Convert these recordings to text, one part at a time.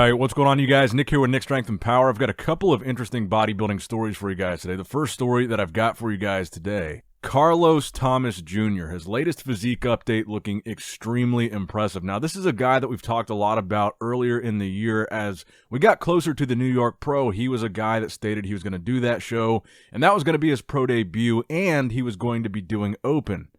Alright, what's going on, you guys? Nick here with Nick Strength and Power. I've got a couple of interesting bodybuilding stories for you guys today. The first story that I've got for you guys today, Carlos Thomas Jr., his latest physique update looking extremely impressive. Now, this is a guy that we've talked a lot about earlier in the year. As we got closer to the New York Pro, he was a guy that stated he was going to do that show, and that was going to be his pro debut, and he was going to be doing open.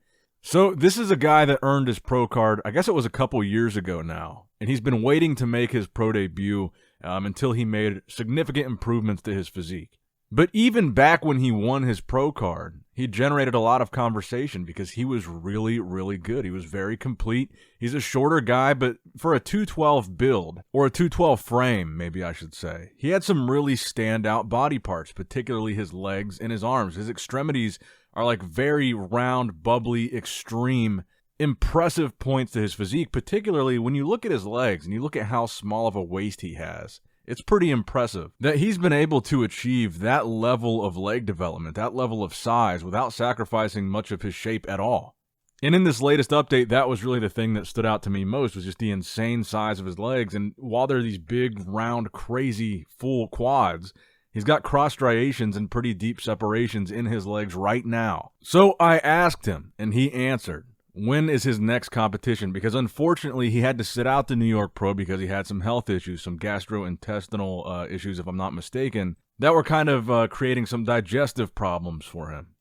So this is a guy that earned his pro card, I guess it was a couple years ago now, and he's been waiting to make his pro debut until he made significant improvements to his physique. But even back when he won his pro card, he generated a lot of conversation because he was really, really good. He was very complete. He's a shorter guy, but for a 212 build, or a 212 frame, maybe I should say, he had some really standout body parts, particularly his legs and his arms. His extremities are like very round, bubbly, extreme, impressive points to his physique, particularly when you look at his legs and you look at how small of a waist he has. It's pretty impressive that he's been able to achieve that level of leg development, that level of size, without sacrificing much of his shape at all. And in this latest update, that was really the thing that stood out to me most, was just the insane size of his legs. And while they're these big, round, crazy, full quads, he's got cross striations and pretty deep separations in his legs right now. So I asked him, and he answered, when is his next competition? Because unfortunately, he had to sit out the New York Pro because he had some health issues, some gastrointestinal issues, if I'm not mistaken, that were kind of creating some digestive problems for him.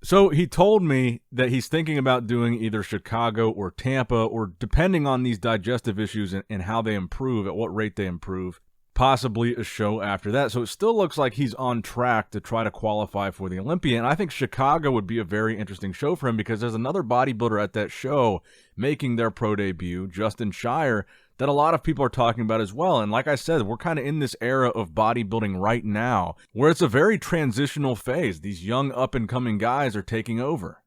So he told me that he's thinking about doing either Chicago or Tampa, or depending on these digestive issues and how they improve, at what rate they improve, possibly a show after that. So it still looks like he's on track to try to qualify for the Olympia. And I think Chicago would be a very interesting show for him because there's another bodybuilder at that show making their pro debut, Justin Shire, that a lot of people are talking about as well. And like I said, we're kind of in this era of bodybuilding right now where it's a very transitional phase. These young up-and-coming guys are taking over.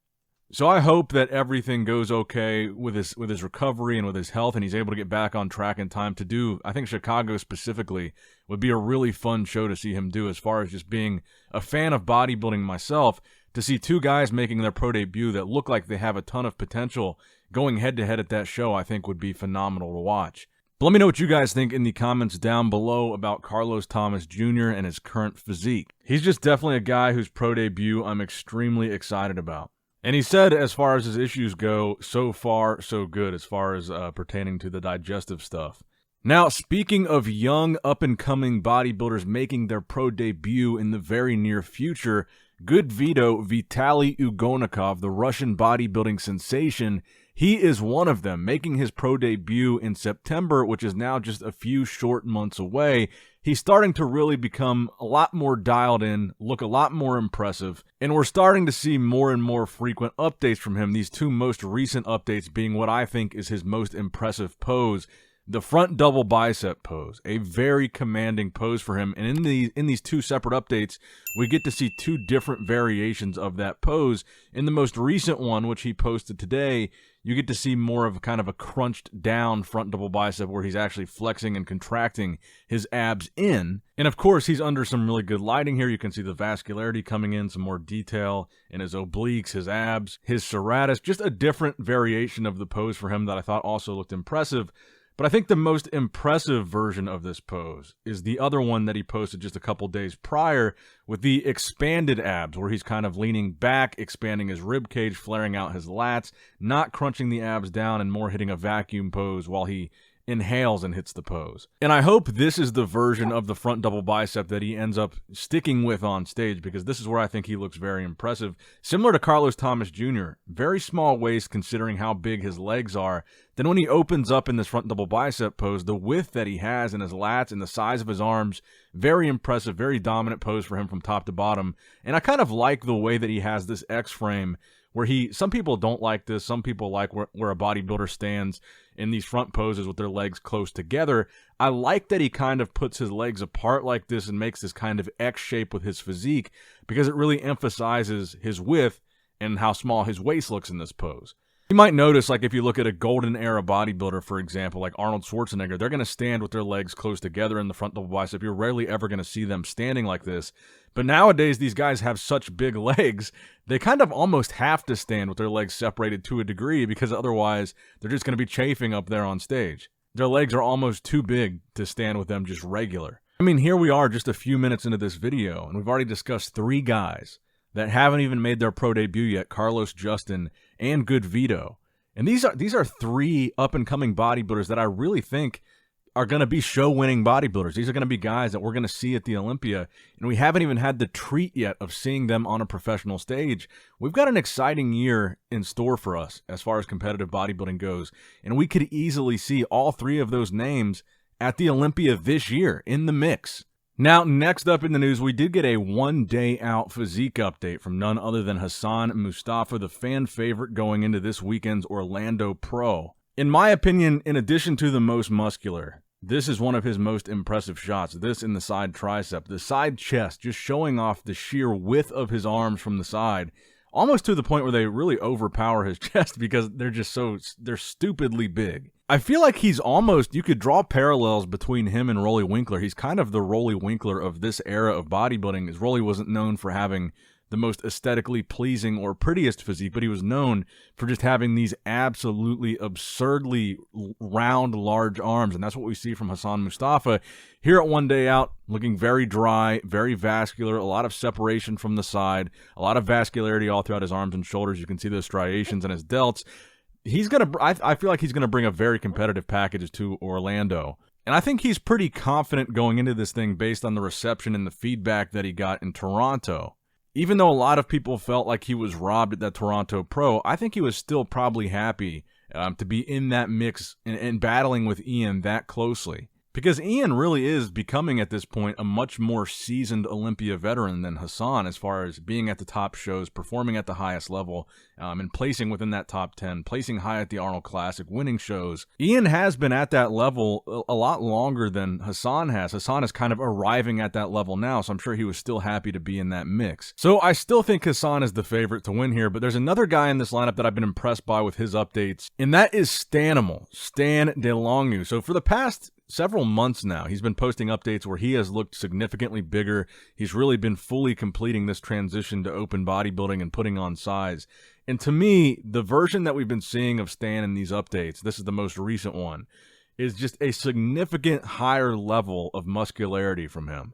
So I hope that everything goes okay with his recovery and with his health, and he's able to get back on track in time to do, I think Chicago specifically would be a really fun show to see him do, as far as just being a fan of bodybuilding myself. To see two guys making their pro debut that look like they have a ton of potential going head-to-head at that show, I think would be phenomenal to watch. But let me know what you guys think in the comments down below about Carlos Thomas Jr. and his current physique. He's just definitely a guy whose pro debut I'm extremely excited about. And he said, as far as his issues go, so far, so good, as far as pertaining to the digestive stuff. Now, speaking of young, up-and-coming bodybuilders making their pro debut in the very near future, good Vito, Vitaly Ugonikov, the Russian bodybuilding sensation, he is one of them, making his pro debut in September, which is now just a few short months away. He's starting to really become a lot more dialed in, look a lot more impressive, and we're starting to see more and more frequent updates from him, these two most recent updates being what I think is his most impressive pose, the front double bicep pose, a very commanding pose for him. And in these two separate updates, we get to see two different variations of that pose. In the most recent one, which he posted today, you get to see more of kind of a crunched down front double bicep where he's actually flexing and contracting his abs in. And of course, he's under some really good lighting here. You can see the vascularity coming in, some more detail in his obliques, his abs, his serratus, just a different variation of the pose for him that I thought also looked impressive. But I think the most impressive version of this pose is the other one that he posted just a couple days prior with the expanded abs, where he's kind of leaning back, expanding his rib cage, flaring out his lats, not crunching the abs down, and more hitting a vacuum pose while he inhales and hits the pose. And I hope this is the version of the front double bicep that he ends up sticking with on stage, because this is where I think he looks very impressive. Similar to Carlos Thomas Jr., very small waist considering how big his legs are. Then when he opens up in this front double bicep pose, the width that he has in his lats and the size of his arms, very impressive, very dominant pose for him from top to bottom. And I kind of like the way that he has this X-frame, where some people don't like this, some people like where a bodybuilder stands in these front poses with their legs close together. I like that he kind of puts his legs apart like this and makes this kind of X shape with his physique, because it really emphasizes his width and how small his waist looks in this pose. You might notice, like if you look at a golden era bodybuilder, for example, like Arnold Schwarzenegger, they're going to stand with their legs close together in the front double bicep. You're rarely ever going to see them standing like this. But nowadays, these guys have such big legs, they kind of almost have to stand with their legs separated to a degree, because otherwise they're just going to be chafing up there on stage. Their legs are almost too big to stand with them just regular. I mean, here we are just a few minutes into this video, and we've already discussed 3 guys that haven't even made their pro debut yet: Carlos, Justin, and good Vito. And these are 3 up-and-coming bodybuilders that I really think are going to be show-winning bodybuilders. These are going to be guys that we're going to see at the Olympia, and we haven't even had the treat yet of seeing them on a professional stage. We've got an exciting year in store for us as far as competitive bodybuilding goes, and we could easily see all 3 of those names at the Olympia this year in the mix. Now, next up in the news, we did get a 1-day-out physique update from none other than Hassan Mostafa, the fan favorite going into this weekend's Orlando Pro. In my opinion, in addition to the most muscular, this is one of his most impressive shots. This in the side tricep, the side chest, just showing off the sheer width of his arms from the side, almost to the point where they really overpower his chest because they're stupidly big. I feel like he's almost, you could draw parallels between him and Rolly Winkler. He's kind of the Rolly Winkler of this era of bodybuilding, as Rolly wasn't known for having the most aesthetically pleasing or prettiest physique, but he was known for just having these absolutely absurdly round, large arms, and that's what we see from Hassan Mostafa here at 1 day out, looking very dry, very vascular, a lot of separation from the side, a lot of vascularity all throughout his arms and shoulders. You can see those striations in his delts. I feel like he's gonna bring a very competitive package to Orlando. And I think he's pretty confident going into this thing based on the reception and the feedback that he got in Toronto. Even though a lot of people felt like he was robbed at that Toronto Pro, I think he was still probably happy to be in that mix and battling with Ian that closely. Because Ian really is becoming, at this point, a much more seasoned Olympia veteran than Hassan as far as being at the top shows, performing at the highest level, and placing within that top 10, placing high at the Arnold Classic, winning shows. Ian has been at that level a lot longer than Hassan has. Hassan is kind of arriving at that level now, so I'm sure he was still happy to be in that mix. So I still think Hassan is the favorite to win here, but there's another guy in this lineup that I've been impressed by with his updates, and that is Stanimal, Stan DeLongnu. So for the past several months now, he's been posting updates where he has looked significantly bigger. He's really been fully completing this transition to open bodybuilding and putting on size. And to me, the version that we've been seeing of Stan in these updates, this is the most recent one, is just a significant higher level of muscularity from him.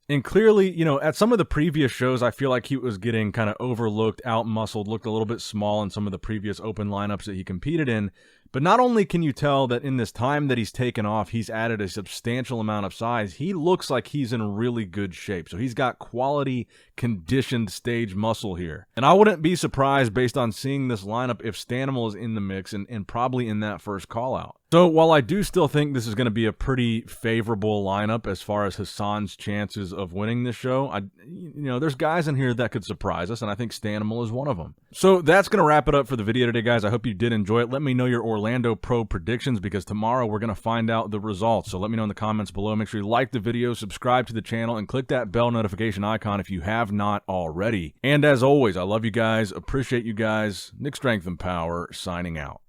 And clearly, you know, at some of the previous shows, I feel like he was getting kind of overlooked, out-muscled, looked a little bit small in some of the previous open lineups that he competed in. But not only can you tell that in this time that he's taken off, he's added a substantial amount of size, he looks like he's in really good shape. So he's got quality, conditioned stage muscle here. And I wouldn't be surprised, based on seeing this lineup, if Stanimal is in the mix and probably in that first call-out. So while I do still think this is going to be a pretty favorable lineup as far as Hassan's chances of winning this show, there's guys in here that could surprise us, and I think Stanimal is one of them. So that's going to wrap it up for the video today, guys. I hope you did enjoy it. Let me know your Orlando Pro predictions, because tomorrow we're going to find out the results. So let me know in the comments below. Make sure you like the video, subscribe to the channel, and click that bell notification icon if you have not already. And as always, I love you guys, appreciate you guys. Nick Strength and Power signing out.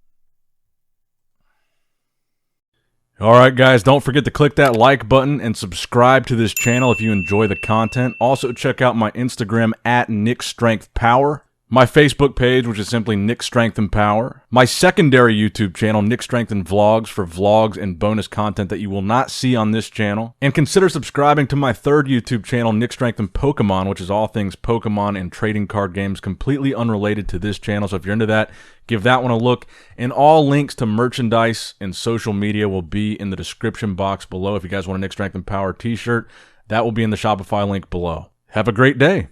Alright guys, don't forget to click that like button and subscribe to this channel if you enjoy the content. Also check out my Instagram at Nick Strength Power, my Facebook page, which is simply Nick Strength and Power, my secondary YouTube channel, Nick Strength and Vlogs, for vlogs and bonus content that you will not see on this channel. And consider subscribing to my third YouTube channel, Nick Strength and Pokemon, which is all things Pokemon and trading card games, completely unrelated to this channel. So if you're into that, give that one a look. And all links to merchandise and social media will be in the description box below. If you guys want a Nick Strength and Power t-shirt, that will be in the Shopify link below. Have a great day.